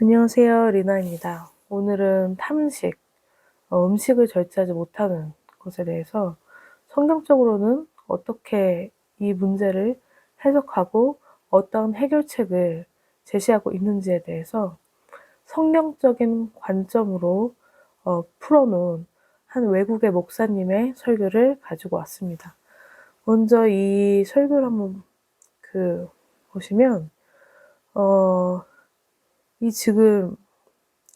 안녕하세요. 리나입니다. 오늘은 탐식, 음식을 절제하지 못하는 것에 대해서 성경적으로는 어떻게 이 문제를 해석하고 어떤 해결책을 제시하고 있는지에 대해서 성경적인 관점으로 풀어놓은 한 외국의 목사님의 설교를 가지고 왔습니다. 먼저 이 설교를 한번 보시면 지금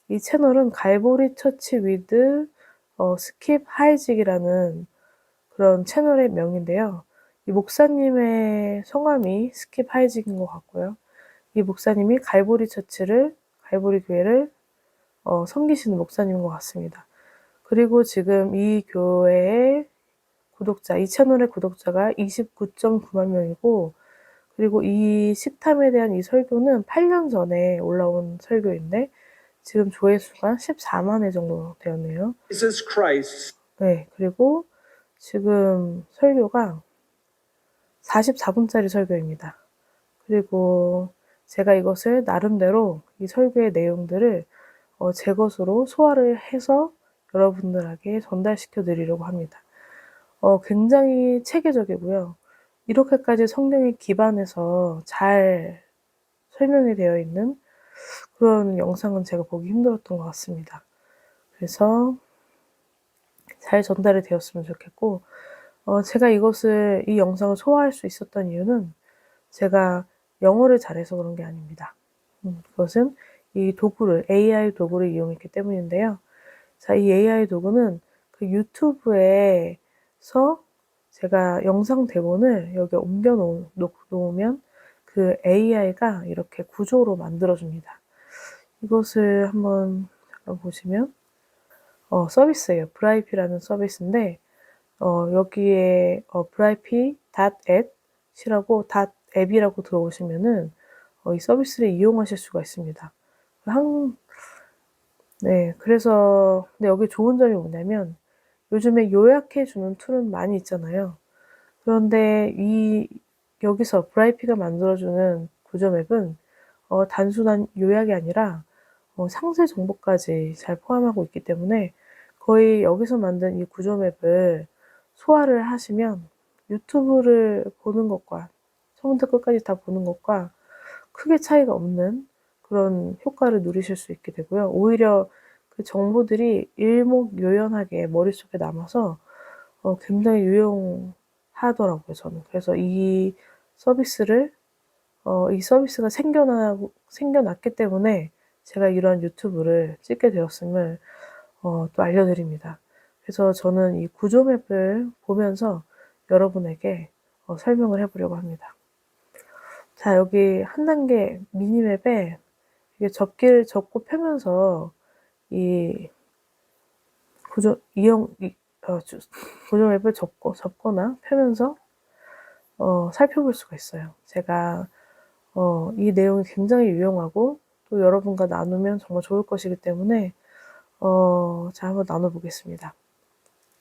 이 채널은 갈보리 처치 위드 스킵 하이직이라는 그런 채널의 명인데요. 이 목사님의 성함이 스킵 하이직인 것 같고요. 이 목사님이 갈보리 교회를 섬기시는 목사님인 것 같습니다. 그리고 지금 이 교회의 이 채널의 구독자가 29.9만 명이고, 그리고 이 식탐에 대한 이 설교는 8년 전에 올라온 설교인데 지금 조회수가 14만 회 정도 되었네요. 네, 그리고 지금 설교가 44분짜리 설교입니다. 그리고 제가 이것을 나름대로 이 설교의 내용들을 제 것으로 소화를 해서 여러분들에게 전달시켜 드리려고 합니다. 굉장히 체계적이고요. 이렇게까지 성경에 기반해서 잘 설명이 되어 있는 그런 영상은 제가 보기 힘들었던 것 같습니다. 그래서 잘 전달이 되었으면 좋겠고, 제가 이 영상을 소화할 수 있었던 이유는 제가 영어를 잘해서 그런 게 아닙니다. 그것은 이 AI 도구를 이용했기 때문인데요. 자, 이 AI 도구는 그 유튜브에서 제가 영상 대본을 여기 옮겨 놓으면 그 AI가 이렇게 구조로 만들어줍니다. 이것을 한번 잠깐 보시면, 서비스예요. 브라이피라는 서비스인데, 여기에 brip.app이라고 앱이라고 들어오시면은 이 서비스를 이용하실 수가 있습니다. 그래서 근데 여기 좋은 점이 뭐냐면 요즘에 요약해 주는 툴은 많이 있잖아요. 그런데 여기서 브라이피가 만들어주는 구조 맵은 단순한 요약이 아니라 상세 정보까지 잘 포함하고 있기 때문에 거의 여기서 만든 이 구조 맵을 소화를 하시면 유튜브를 보는 것과 처음부터 끝까지 다 보는 것과 크게 차이가 없는 그런 효과를 누리실 수 있게 되고요. 오히려 그 정보들이 일목요연하게 머릿속에 남아서 굉장히 유용하더라고요, 저는. 그래서 이 서비스가 생겨났기 때문에 제가 이런 유튜브를 찍게 되었음을 또 알려드립니다. 그래서 저는 이 구조맵을 보면서 여러분에게 설명을 해보려고 합니다. 자, 여기 한 단계 미니맵에 이게 접기를 접고 펴면서 이 구조맵을 접거나 펴면서 살펴볼 수가 있어요. 제가 이 내용이 굉장히 유용하고 또 여러분과 나누면 정말 좋을 것이기 때문에 자, 한번 나눠보겠습니다.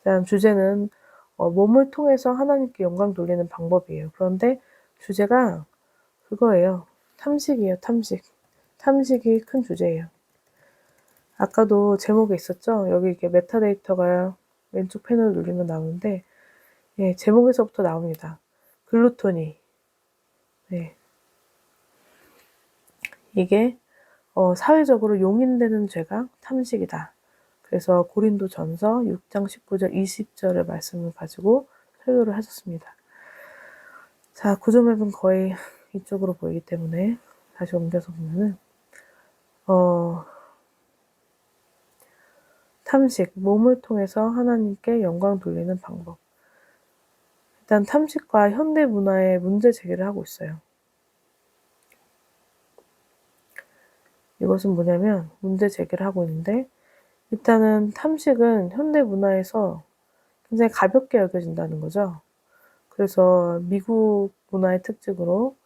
다음 주제는 몸을 통해서 하나님께 영광 돌리는 방법이에요. 그런데 주제가 그거예요. 탐식이에요, 탐식. 탐식이 큰 주제예요. 아까도 제목에 있었죠? 여기 이렇게 메타데이터가 왼쪽 패널 누르면 나오는데, 예, 제목에서부터 나옵니다. 글루토니. 네. 이게 사회적으로 용인되는 죄가 탐식이다. 그래서 고린도전서 6장 19절 20절의 말씀을 가지고 설교를 하셨습니다. 자, 구조맵은 거의 이쪽으로 보이기 때문에 다시 옮겨서 보면은 탐식, 몸을 통해서 하나님께 영광 돌리는 방법. 일단 탐식과 현대 문화의 문제 제기를 하고 있어요. 이것은 뭐냐면 문제 제기를 하고 있는데, 일단은 탐식은 현대 문화에서 굉장히 가볍게 여겨진다는 거죠. 그래서 미국 문화의 특징으로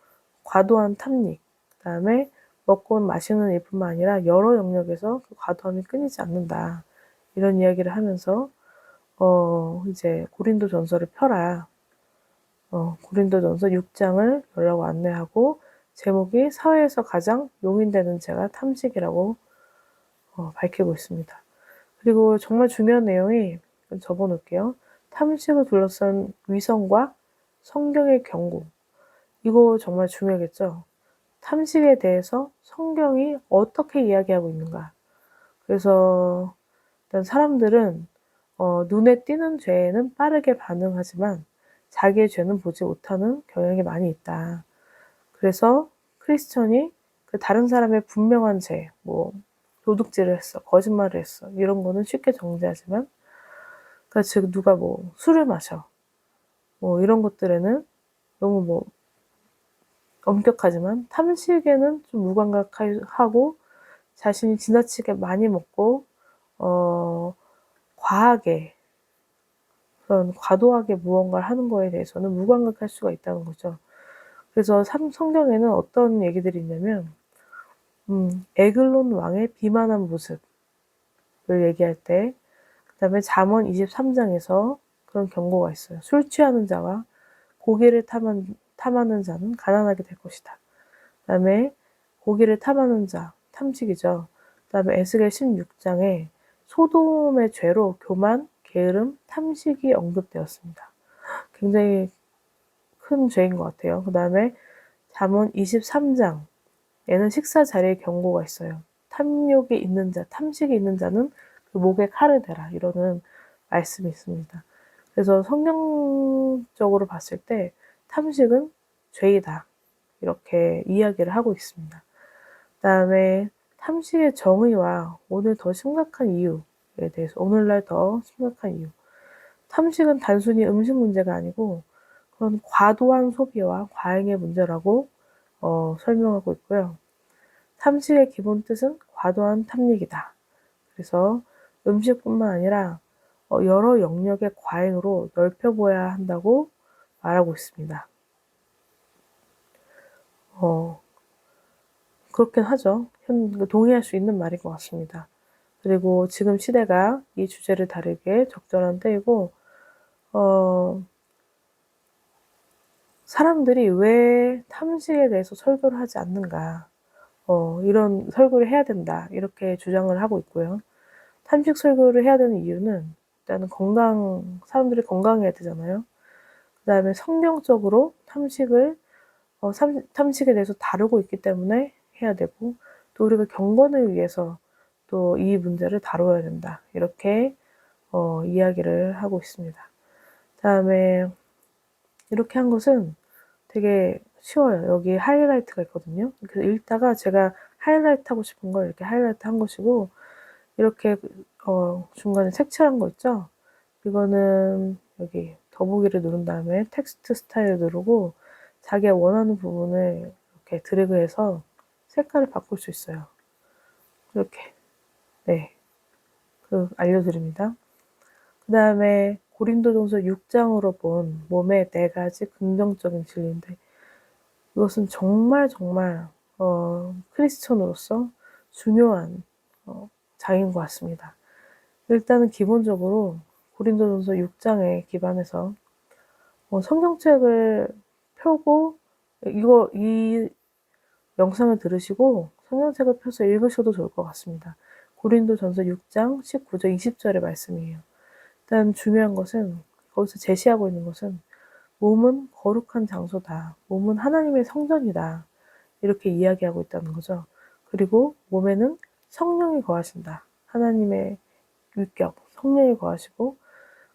과도한 탐닉, 그다음에 먹고 마시는 일뿐만 아니라 여러 영역에서 그 과도함이 끊이지 않는다. 이런 이야기를 하면서 이제 고린도전서를 펴라. 고린도전서 6장을 열라고 안내하고 제목이 사회에서 가장 용인되는 죄가 탐식이라고 밝히고 있습니다. 그리고 정말 중요한 내용이 적어 놓을게요. 탐식을 둘러싼 위선과 성경의 경고. 이거 정말 중요하겠죠. 탐식에 대해서 성경이 어떻게 이야기하고 있는가. 그래서 일단 사람들은 눈에 띄는 죄에는 빠르게 반응하지만 자기의 죄는 보지 못하는 경향이 많이 있다. 그래서 크리스천이 그 다른 사람의 분명한 죄, 뭐 도둑질을 했어, 거짓말을 했어, 이런 거는 쉽게 정죄하지만, 그러니까 즉 누가 뭐 술을 마셔, 뭐 이런 것들에는 너무 뭐 엄격하지만 탐식에는 좀 무감각하고 자신이 지나치게 많이 먹고 과하게 그런 과도하게 무언가를 하는 거에 대해서는 무감각할 수가 있다는 거죠. 그래서 성경에는 어떤 얘기들이 있냐면 에글론 왕의 비만한 모습을 얘기할 때, 그다음에 잠언 23장에서 그런 경고가 있어요. 술 취하는 자와 고기를 탐하는 자는 가난하게 될 것이다. 그다음에 고기를 탐하는 자, 탐식이죠. 그다음에 에스겔 16장에 소돔의 죄로 교만, 게으름, 탐식이 언급되었습니다. 굉장히 큰 죄인 것 같아요. 그다음에 잠언 23장에는 식사 자리에 경고가 있어요. 탐욕이 있는 자, 탐식이 있는 자는 그 목에 칼을 대라, 이러는 말씀이 있습니다. 그래서 성경적으로 봤을 때 탐식은 죄이다, 이렇게 이야기를 하고 있습니다. 그다음에 탐식의 정의와 오늘날 더 심각한 이유. 탐식은 단순히 음식 문제가 아니고 그런 과도한 소비와 과잉의 문제라고 설명하고 있고요. 탐식의 기본 뜻은 과도한 탐닉이다. 그래서 음식뿐만 아니라 여러 영역의 과잉으로 넓혀보아야 한다고 말하고 있습니다. 그렇긴 하죠. 동의할 수 있는 말인 것 같습니다. 그리고 지금 시대가 이 주제를 다루기에 적절한 때이고, 사람들이 왜 탐식에 대해서 설교를 하지 않는가, 이런 설교를 해야 된다, 이렇게 주장을 하고 있고요. 탐식 설교를 해야 되는 이유는 일단은 사람들이 건강해야 되잖아요. 그 다음에 성경적으로 탐식에 대해서 다루고 있기 때문에 해야 되고, 또 우리가 경건을 위해서 또 이 문제를 다뤄야 된다, 이렇게 이야기를 하고 있습니다. 다음에 이렇게 한 것은 되게 쉬워요. 여기 하이라이트가 있거든요. 그래서 읽다가 제가 하이라이트 하고 싶은 걸 이렇게 하이라이트 한 것이고, 이렇게 중간에 색칠한 거 있죠? 이거는 여기 더보기를 누른 다음에 텍스트 스타일을 누르고 자기가 원하는 부분을 이렇게 드래그해서 색깔을 바꿀 수 있어요. 이렇게. 네. 알려드립니다. 그 다음에 고린도전서 6장으로 본 몸의 4가지 긍정적인 진리인데, 이것은 정말 크리스천으로서 중요한 장인 것 같습니다. 일단은 기본적으로 고린도전서 6장에 기반해서 성경책을 펴고, 이 영상을 들으시고 성경책을 펴서 읽으셔도 좋을 것 같습니다. 고린도전서 6장 19절 20절의 말씀이에요. 일단 중요한 것은, 거기서 제시하고 있는 것은 몸은 거룩한 장소다, 몸은 하나님의 성전이다, 이렇게 이야기하고 있다는 거죠. 그리고 몸에는 성령이 거하신다. 하나님의 율격, 성령이 거하시고,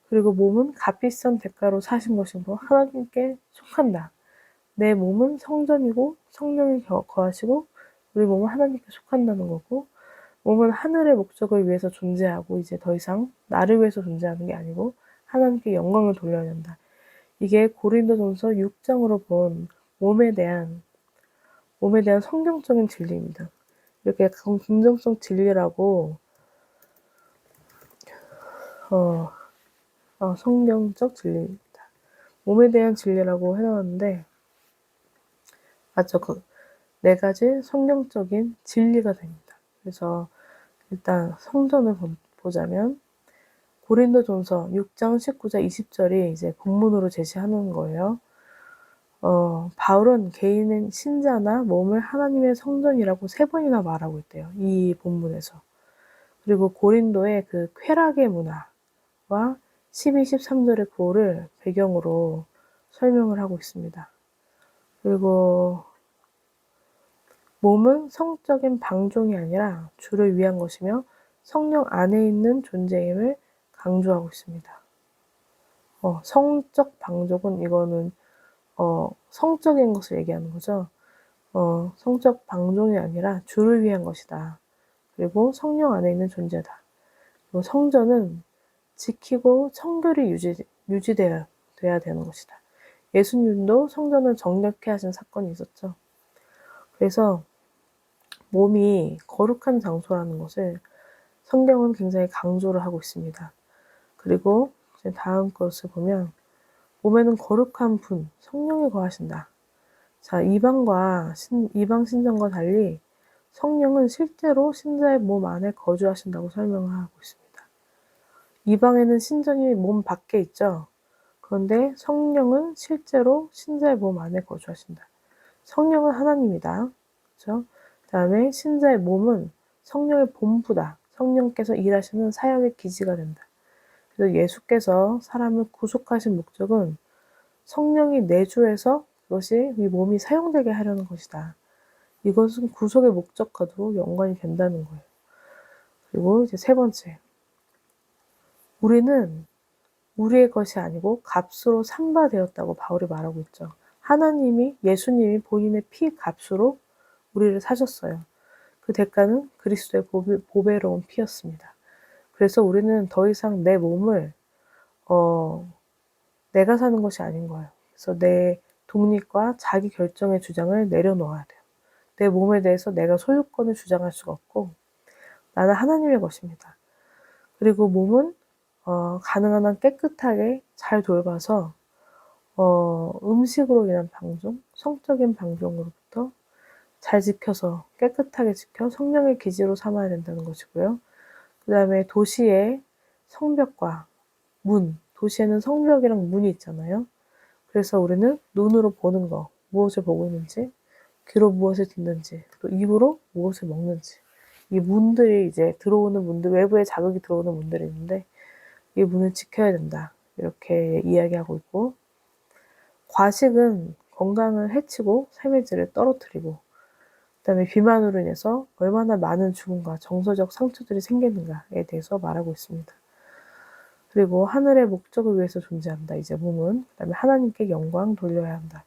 그리고 몸은 값비싼 대가로 사신 것이고 하나님께 속한다. 내 몸은 성전이고 성령이 거하시고 우리 몸은 하나님께 속한다는 거고, 몸은 하늘의 목적을 위해서 존재하고 이제 더 이상 나를 위해서 존재하는 게 아니고 하나님께 영광을 돌려야 된다. 이게 고린도전서 6장으로 본 몸에 대한 성경적인 진리입니다. 이렇게 긍정성 진리라고 성경적 진리입니다. 몸에 대한 진리라고 해놨는데, 맞죠? 4가지 성경적인 진리가 됩니다. 그래서 일단 성전을 보자면 고린도전서 6장 19절 20절이 이제 본문으로 제시하는 거예요. 바울은 개인은 신자나 몸을 하나님의 성전이라고 3번이나 말하고 있대요. 이 본문에서. 그리고 고린도의 그 쾌락의 문화와 12, 13절의 구호를 배경으로 설명을 하고 있습니다. 그리고 몸은 성적인 방종이 아니라 주를 위한 것이며 성령 안에 있는 존재임을 강조하고 있습니다. 성적 방종은 이거는 성적인 것을 얘기하는 거죠. 성적 방종이 아니라 주를 위한 것이다. 그리고 성령 안에 있는 존재다. 그리고 성전은 지키고 청결이 유지돼야 되는 것이다. 예수님도 성전을 정결케 하신 사건이 있었죠. 그래서 몸이 거룩한 장소라는 것을 성경은 굉장히 강조를 하고 있습니다. 그리고 이제 다음 것을 보면 몸에는 거룩한 분, 성령이 거하신다. 자, 이방 신전과 달리 성령은 실제로 신자의 몸 안에 거주하신다고 설명을 하고 있습니다. 이방에는 신전이 몸 밖에 있죠. 그런데 성령은 실제로 신자의 몸 안에 거주하신다. 성령은 하나님이다. 그렇죠? 그다음에 신자의 몸은 성령의 본부다. 성령께서 일하시는 사역의 기지가 된다. 그래서 예수께서 사람을 구속하신 목적은 성령이 내주해서 그것이 이 몸이 사용되게 하려는 것이다. 이것은 구속의 목적과도 연관이 된다는 거예요. 그리고 이제 3번째. 우리는 우리의 것이 아니고 값으로 산바되었다고 바울이 말하고 있죠. 예수님이 본인의 피 값으로 우리를 사셨어요. 그 대가는 그리스도의 보배로운 피였습니다. 그래서 우리는 더 이상 내 몸을 내가 사는 것이 아닌 거예요. 그래서 내 독립과 자기 결정의 주장을 내려놓아야 돼요. 내 몸에 대해서 내가 소유권을 주장할 수가 없고 나는 하나님의 것입니다. 그리고 몸은 가능한 한 깨끗하게 잘 돌봐서 음식으로 인한 방종, 성적인 방종으로부터 잘 지켜서 깨끗하게 지켜 성령의 기지로 삼아야 된다는 것이고요. 그 다음에 도시의 성벽과 문, 도시에는 성벽이랑 문이 있잖아요. 그래서 우리는 눈으로 보는 거, 무엇을 보고 있는지, 귀로 무엇을 듣는지, 또 입으로 무엇을 먹는지. 이 문들이 이제 들어오는 문들, 외부에 자극이 들어오는 문들이 있는데 이 문을 지켜야 된다. 이렇게 이야기하고 있고, 과식은 건강을 해치고 삶의 질을 떨어뜨리고, 그다음에 비만으로 인해서 얼마나 많은 죽음과 정서적 상처들이 생기는가에 대해서 말하고 있습니다. 그리고 하늘의 목적을 위해서 존재한다. 이제 몸은. 그다음에 하나님께 영광 돌려야 한다.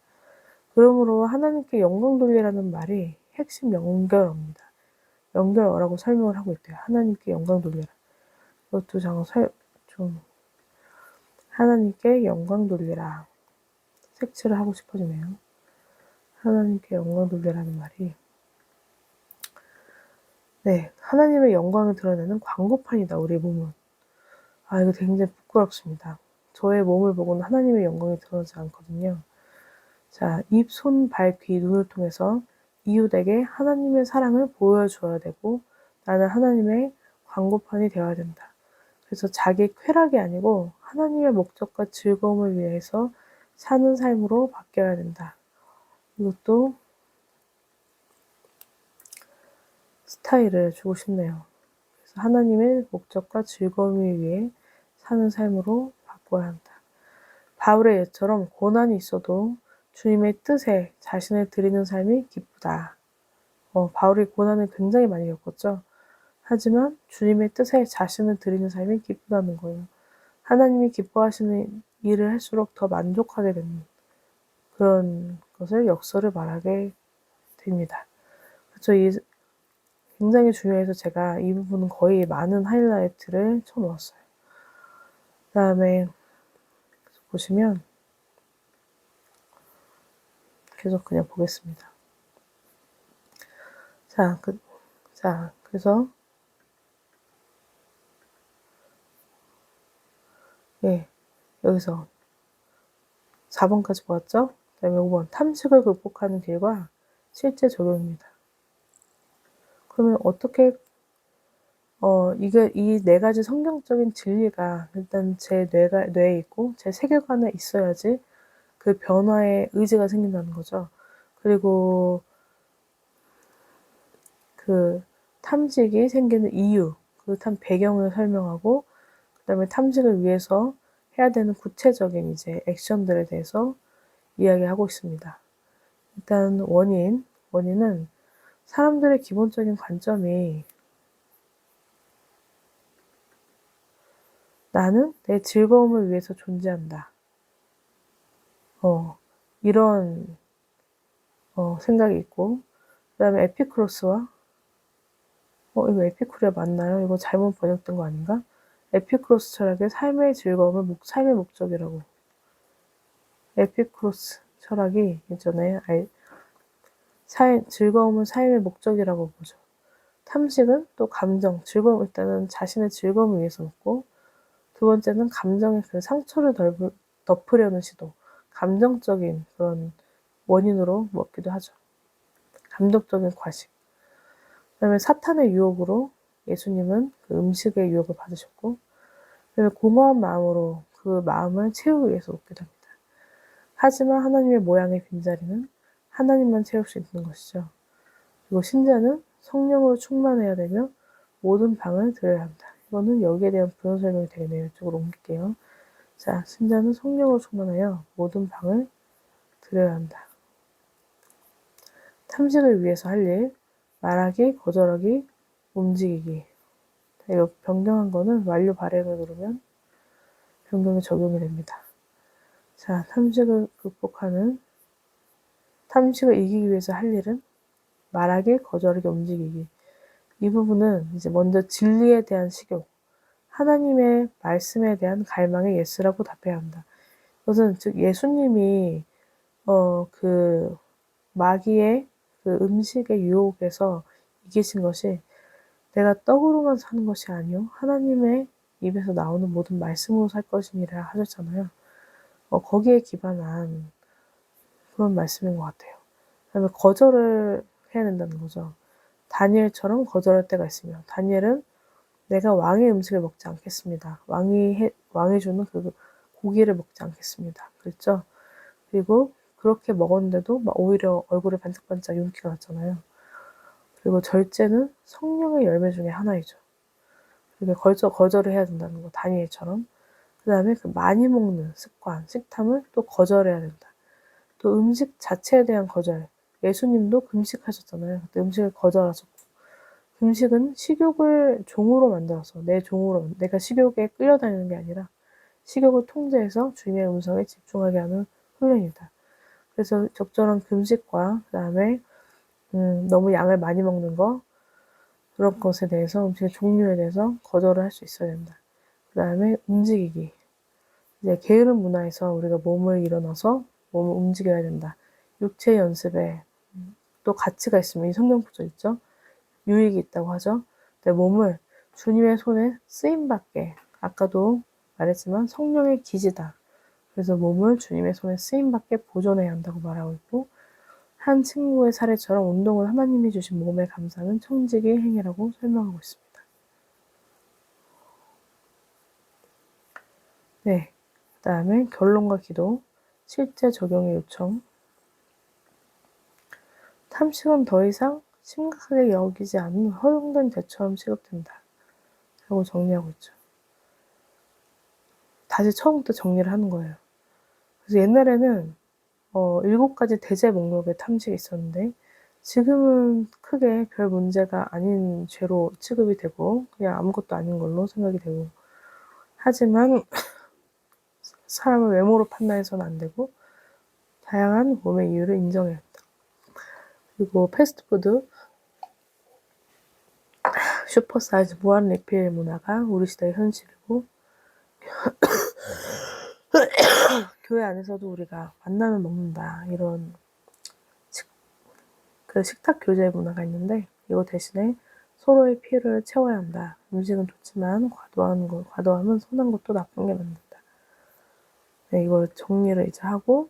그러므로 하나님께 영광 돌리라는 말이 핵심 연결어입니다. 연결어라고 설명을 하고 있대요. 하나님께 영광 돌려라. 이것도 좀 하나님께 영광 돌리라. 색칠을 하고 싶어지네요. 하나님께 영광 돌리라는 말이 하나님의 영광을 드러내는 광고판이다. 우리 몸은. 이거 굉장히 부끄럽습니다. 저의 몸을 보고는 하나님의 영광이 드러나지 않거든요. 자, 입, 손, 발, 귀, 눈을 통해서 이웃에게 하나님의 사랑을 보여줘야 되고 나는 하나님의 광고판이 되어야 된다. 그래서 자기 쾌락이 아니고 하나님의 목적과 즐거움을 위해서 사는 삶으로 바뀌어야 된다. 이것도 스타일을 주고 싶네요. 그래서 하나님의 목적과 즐거움을 위해 사는 삶으로 바꿔야 한다. 바울의 예처럼 고난이 있어도 주님의 뜻에 자신을 드리는 삶이 기쁘다. 바울이 고난을 굉장히 많이 겪었죠. 하지만 주님의 뜻에 자신을 드리는 삶이 기쁘다는 거예요. 하나님이 기뻐하시는 일을 할수록 더 만족하게 되는 그런 것을 역설을 말하게 됩니다. 그래서 굉장히 중요해서 제가 이 부분은 거의 많은 하이라이트를 쳐놓았어요. 그 다음에 보시면 계속 그냥 보겠습니다. 그래서 여기서 4번까지 보았죠? 그 다음에 5번 탐식을 극복하는 길과 실제 적용입니다. 그러면 어떻게 이 4가지 성경적인 진리가 일단 제 뇌에 있고 제 세계관에 있어야지 그 변화에 의지가 생긴다는 거죠. 그리고 그 탐직이 생기는 이유, 그 배경을 설명하고, 그 다음에 탐직을 위해서 해야 되는 구체적인 이제 액션들에 대해서 이야기하고 있습니다. 일단 원인은 사람들의 기본적인 관점이 나는 내 즐거움을 위해서 존재한다. 이런 생각이 있고, 그 다음에 에피쿠로스와 이거 에피쿠리아 맞나요? 이거 잘못 번역된 거 아닌가? 에피쿠로스 철학의 삶의 즐거움을 삶의 목적이라고. 에피쿠로스 철학이 예전에 즐거움은 삶의 목적이라고 보죠. 탐식은 또 감정, 즐거움, 일단은 자신의 즐거움을 위해서 먹고, 두 번째는 감정의 그 상처를 덮으려는 시도, 감정적인 그런 원인으로 먹기도 하죠. 감독적인 과식. 그 다음에 사탄의 유혹으로 예수님은 그 음식의 유혹을 받으셨고, 그 다음에 공허한 마음으로 그 마음을 채우기 위해서 먹기도 합니다. 하지만 하나님의 모양의 빈자리는 하나님만 채울 수 있는 것이죠. 그리고 신자는 성령으로 충만해야 되며 모든 방을 들여야 한다. 이거는 여기에 대한 부연 설명이 되겠네요. 이쪽으로 옮길게요. 자, 신자는 성령으로 충만하여 모든 방을 들여야 한다. 탐식을 위해서 할 일, 말하기, 거절하기, 움직이기. 이거 변경한 거는 완료 발행을 누르면 변경이 적용이 됩니다. 자, 탐식을 이기기 위해서 할 일은 말하기, 거절하기, 움직이기. 이 부분은 이제 먼저 진리에 대한 식욕, 하나님의 말씀에 대한 갈망의 예스라고 답해야 한다. 이것은 즉 예수님이 그 마귀의 그 음식의 유혹에서 이기신 것이 내가 떡으로만 사는 것이 아니요 하나님의 입에서 나오는 모든 말씀으로 살 것이니라 하셨잖아요. 거기에 기반한 그런 말씀인 것 같아요. 그다음에 거절을 해야 된다는 거죠. 다니엘처럼 거절할 때가 있으면 다니엘은 내가 왕의 음식을 먹지 않겠습니다. 왕이 주는 그 고기를 먹지 않겠습니다. 그랬죠? 그리고 그렇게 먹었는데도 막 오히려 얼굴에 반짝반짝 윤기가 났잖아요. 그리고 절제는 성령의 열매 중에 하나이죠. 그리고 거절을 해야 된다는 거, 다니엘처럼. 그 다음에 그 많이 먹는 습관, 식탐을 또 거절해야 된다. 또 음식 자체에 대한 거절. 예수님도 금식하셨잖아요. 그때 음식을 거절하셨고. 금식은 식욕을 종으로 만들어서 내가 식욕에 끌려다니는 게 아니라 식욕을 통제해서 주님의 음성에 집중하게 하는 훈련이다. 그래서 적절한 금식과 그 다음에 너무 양을 많이 먹는 거 그런 것에 대해서 음식의 종류에 대해서 거절을 할 수 있어야 된다. 그 다음에 움직이기. 이제 게으른 문화에서 우리가 몸을 일어나서 몸을 움직여야 된다. 육체 연습에 또 가치가 있으면 이 성경 구절 있죠? 유익이 있다고 하죠. 내 몸을 주님의 손에 쓰임받게 아까도 말했지만 성령의 기지다. 그래서 몸을 주님의 손에 쓰임받게 보존해야 한다고 말하고 있고 한 친구의 사례처럼 운동은 하나님이 주신 몸에 감사하는 청지기의 행위라고 설명하고 있습니다. 네, 그 다음에 결론과 기도, 실제 적용의 요청. 탐식은 더 이상 심각하게 여기지 않는 허용된 죄처럼 취급된다. 라고 정리하고 있죠. 다시 처음부터 정리를 하는 거예요. 그래서 옛날에는 7가지 대제 목록의 탐식이 있었는데 지금은 크게 별 문제가 아닌 죄로 취급이 되고 그냥 아무것도 아닌 걸로 생각이 되고 하지만 사람을 외모로 판단해서는 안 되고 다양한 몸의 이유를 인정해야 한다. 그리고 패스트푸드, 슈퍼사이즈 무한 리필 문화가 우리 시대의 현실이고 교회 안에서도 우리가 만나면 먹는다 이런 그 식탁 교제 문화가 있는데 이거 대신에 서로의 필요를 채워야 한다. 음식은 좋지만 과도함은 선한 것도 나쁜 게 만든다. 네, 이걸 정리를 이제 하고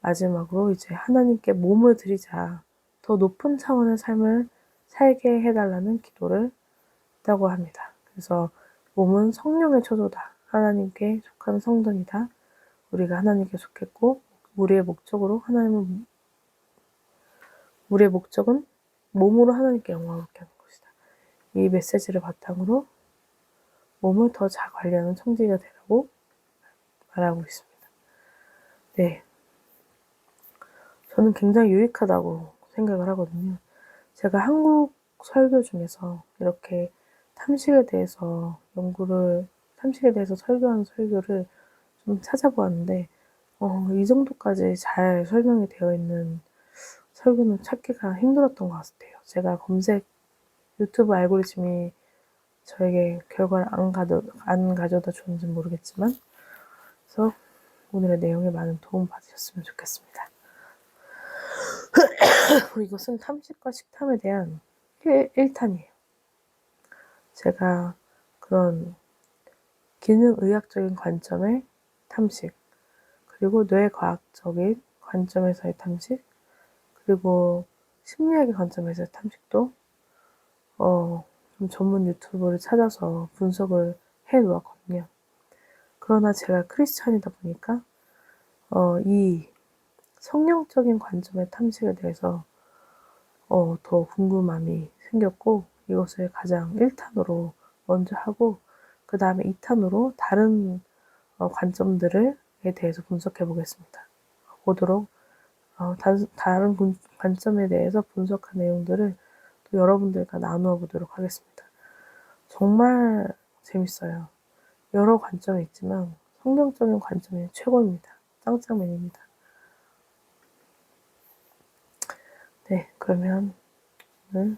마지막으로 이제 하나님께 몸을 드리자. 더 높은 차원의 삶을 살게 해달라는 기도를 했다고 합니다. 그래서 몸은 성령의 초소다. 하나님께 속한 성전이다. 우리가 하나님께 속했고 우리의 목적은 몸으로 하나님께 영광을 얻게 하는 것이다. 이 메시지를 바탕으로 몸을 더 잘 관리하는 청지기가 되라고 말하고 있습니다. 네, 저는 굉장히 유익하다고 생각을 하거든요. 제가 한국 설교 중에서 이렇게 탐식에 대해서 설교하는 설교를 좀 찾아보았는데, 이 정도까지 잘 설명이 되어 있는 설교는 찾기가 힘들었던 것 같아요. 제가 유튜브 알고리즘이 저에게 결과를 안 가져다 줬는지 모르겠지만, 그래서 오늘의 내용에 많은 도움 받으셨으면 좋겠습니다. 이것은 탐식과 식탐에 대한 1탄이에요. 제가 그런 기능의학적인 관점의 탐식, 그리고 뇌과학적인 관점에서의 탐식, 그리고 심리학의 관점에서의 탐식도 좀 전문 유튜브를 찾아서 분석을 해 놓았거든요. 그러나 제가 크리스찬이다 보니까 이 성령적인 관점의 탐식에 대해서 더 궁금함이 생겼고, 이것을 가장 1탄으로 먼저 하고, 그 다음에 2탄으로 다른 관점들에 대해서 분석해 보겠습니다. 다른 관점에 대해서 분석한 내용들을 또 여러분들과 나누어 보도록 하겠습니다. 정말 재밌어요. 여러 관점이 있지만 성경적인 관점이 최고입니다. 짱짱맨입니다. 네, 그러면 오늘